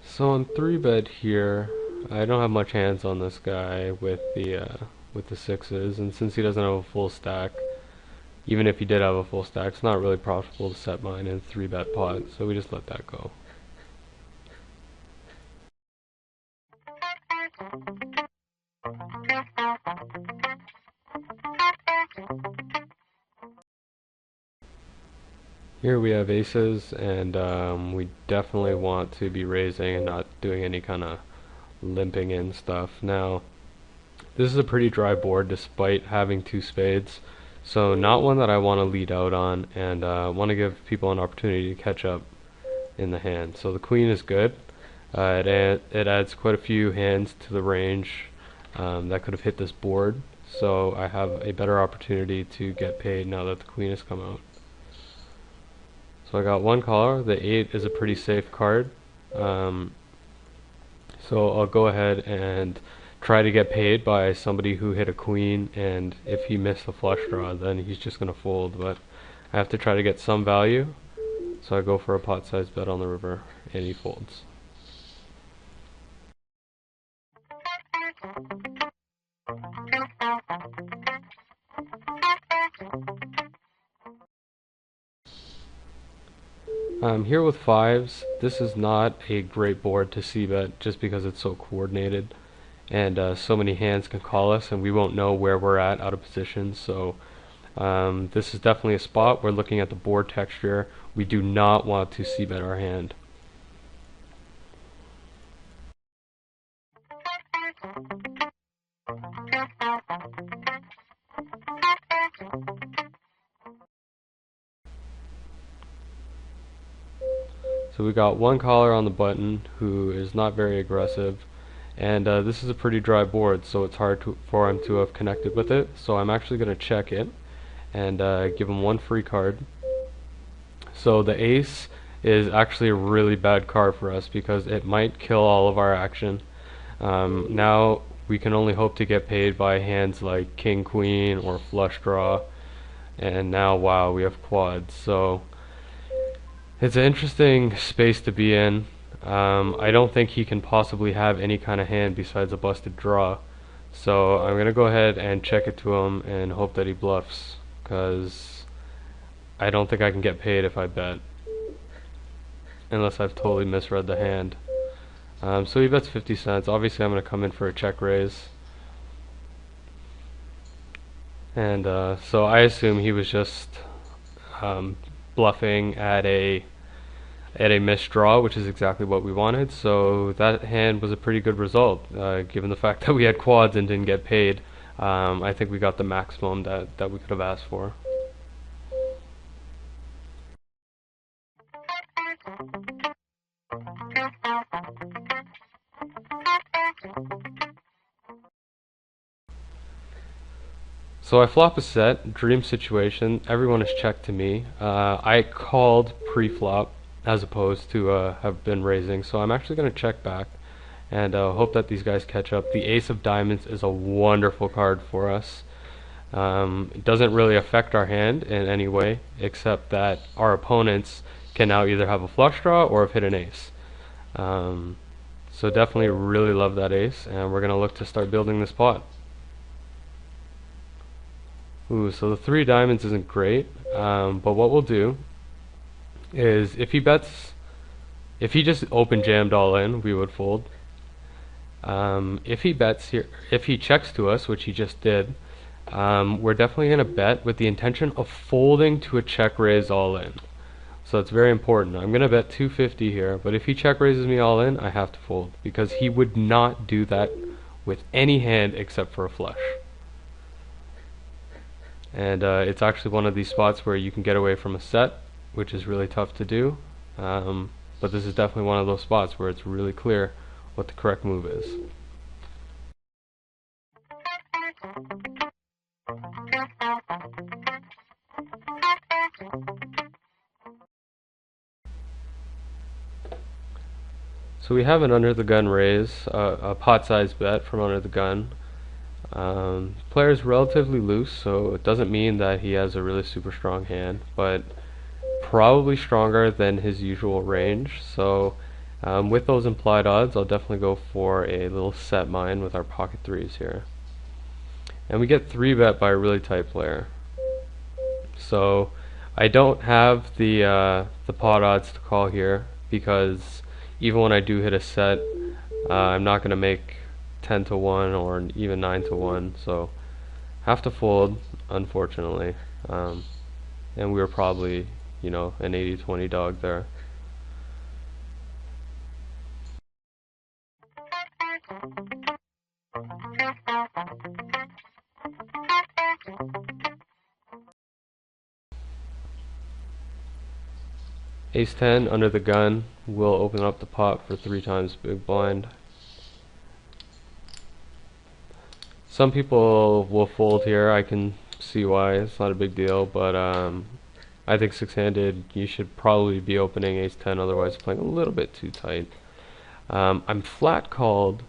So on 3-bet here, I don't have much hands on this guy with the sixes, and since he doesn't have a full stack, even if he did have a full stack, it's not really profitable to set mine in 3-bet pot, so we just let that go. Here we have aces, and we definitely want to be raising and not doing any kind of limping in stuff. Now, this is a pretty dry board despite having 2 spades, so not one that I want to lead out on, and want to give people an opportunity to catch up in the hand. So the queen is good. It adds quite a few hands to the range that could have hit this board, so I have a better opportunity to get paid now that the queen has come out. So I got one caller. The 8 is a pretty safe card. So I'll go ahead and try to get paid by somebody who hit a queen, and if he missed the flush draw, then he's just going to fold, but I have to try to get some value, so I go for a pot size bet on the river, and he folds. Here with fives, this is not a great board to c-bet just because it's so coordinated, and so many hands can call us and we won't know where we're at out of position. So this is definitely a spot. We're looking at the board texture. We do not want to c-bet our hand. So we got one caller on the button who is not very aggressive, and this is a pretty dry board, so it's hard for him to have connected with it. So I'm actually going to check it and give him one free card. So the ace is actually a really bad card for us because it might kill all of our action. Now we can only hope to get paid by hands like king queen or flush draw, and now wow, we have quads. So it's an interesting space to be in. I don't think he can possibly have any kind of hand besides a busted draw. So I'm going to go ahead and check it to him and hope that he bluffs, because I don't think I can get paid if I bet, unless I've totally misread the hand. So he bets 50 cents. Obviously I'm going to come in for a check raise. And so I assume he was just bluffing at a missed draw, which is exactly what we wanted. So that hand was a pretty good result, given the fact that we had quads and didn't get paid. I think we got the maximum that we could have asked for. So I flop a set, dream situation, everyone is checked to me. I called pre-flop as opposed to have been raising, so I'm actually going to check back and hope that these guys catch up. The ace of diamonds is a wonderful card for us. It doesn't really affect our hand in any way, except that our opponents can now either have a flush draw or have hit an ace. So definitely really love that ace, and we're going to look to start building this pot. Ooh, so the 3 diamonds isn't great, but what we'll do is if he just open jammed all in, we would fold. If he bets here, if he checks to us, which he just did, we're definitely going to bet with the intention of folding to a check raise all in. So it's very important. I'm going to bet 250 here, but if he check raises me all in, I have to fold, because he would not do that with any hand except for a flush. And it's actually one of these spots where you can get away from a set, which is really tough to do. But this is definitely one of those spots where it's really clear what the correct move is. So we have an under the gun raise, a pot-sized bet from under the gun. Player's relatively loose, so it doesn't mean that he has a really super strong hand, but probably stronger than his usual range. So with those implied odds, I'll definitely go for a little set mine with our pocket threes here. And we get 3-bet by a really tight player. So I don't have the pot odds to call here, because even when I do hit a set, I'm not going to make 10 to 1 or even 9 to 1, so have to fold, unfortunately. And we were probably, you know, an 80-20 dog there. Ace 10 under the gun will open up the pot for 3 times big blind. Some people will fold here. I can see why. It's not a big deal, but I think six-handed you should probably be opening ace 10, otherwise playing a little bit too tight. I'm flat called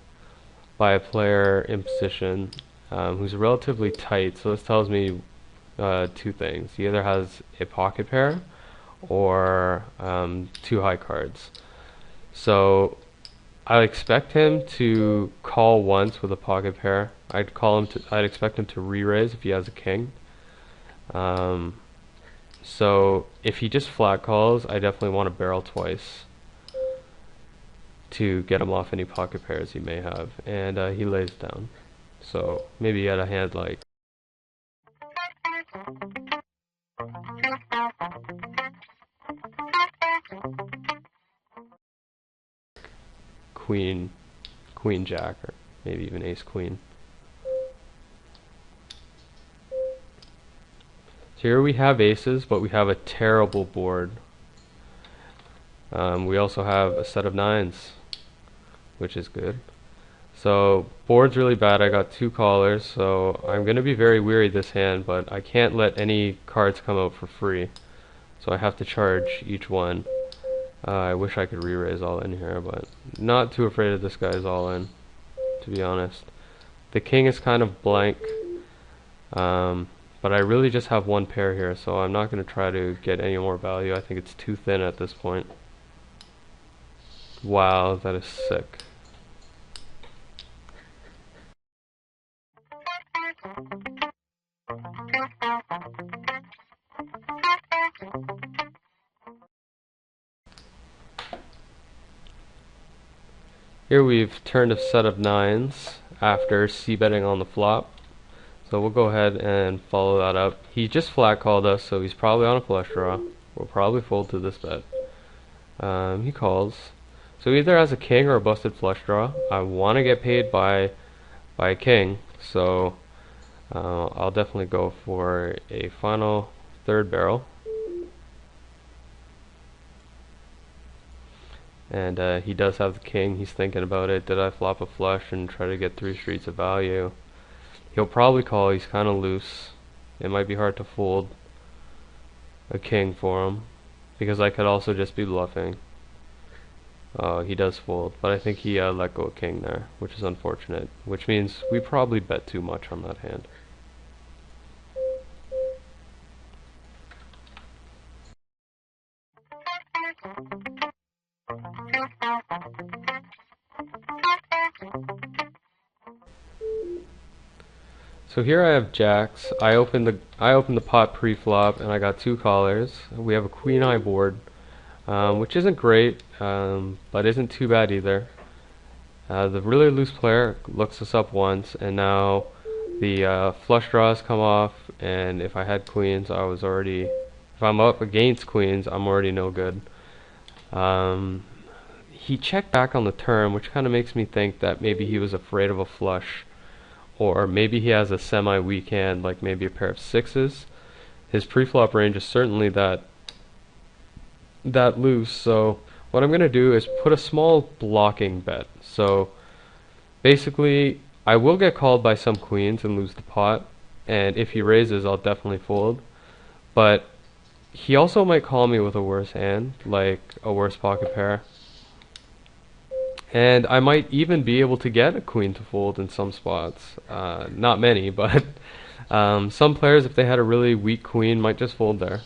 by a player in position who's relatively tight, so this tells me 2 things. He either has a pocket pair or 2 high cards. So I expect him to call once with a pocket pair. I'd expect him to re-raise if he has a king. So if he just flat calls, I definitely want to barrel twice to get him off any pocket pairs he may have. And he lays down. So maybe he had a hand like queen jack, or maybe even ace queen. So here we have aces, but we have a terrible board. We also have a set of nines, which is good. So board's really bad. I got 2 callers, so I'm going to be very weary this hand, but I can't let any cards come out for free. So I have to charge each one. I wish I could re-raise all in here, but not too afraid of this guy's all in, to be honest. The king is kind of blank, but I really just have 1 pair here, so I'm not going to try to get any more value. I think it's too thin at this point. Wow, that is sick. Here we've turned a set of nines after c-betting on the flop. So we'll go ahead and follow that up. He just flat called us, so he's probably on a flush draw. We'll probably fold to this bet. He calls. So he either has a king or a busted flush draw. I want to get paid by a king, so I'll definitely go for a final 3rd barrel. And he does have the king. He's thinking about it. Did I flop a flush and try to get 3 streets of value? He'll probably call. He's kind of loose. It might be hard to fold a king for him, because I could also just be bluffing. He does fold, but I think he let go of king there, which is unfortunate, which means we probably bet too much on that hand. So here I have jacks. I opened the pot pre-flop, and I got 2 callers. We have a queen high board, which isn't great, but isn't too bad either. The really loose player looks us up once, and now the flush draws come off, and if I had queens, if I'm up against queens, I'm already no good. He checked back on the turn, which kind of makes me think that maybe he was afraid of a flush, or maybe he has a semi-weak hand, like maybe a pair of 6s. His pre-flop range is certainly that loose, so what I'm going to do is put a small blocking bet. So basically, I will get called by some queens and lose the pot, and if he raises, I'll definitely fold. But he also might call me with a worse hand, like a worse pocket pair. And I might even be able to get a queen to fold in some spots. Not many, but some players, if they had a really weak queen, might just fold there.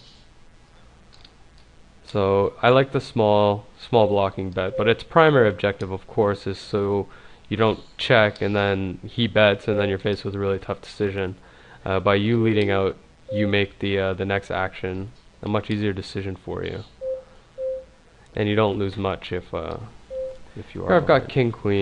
So I like the small blocking bet, but its primary objective, of course, is so you don't check and then he bets and then you're faced with a really tough decision. By you leading out, you make the next action a much easier decision for you, and you don't lose much if you are. Here I've got king queen.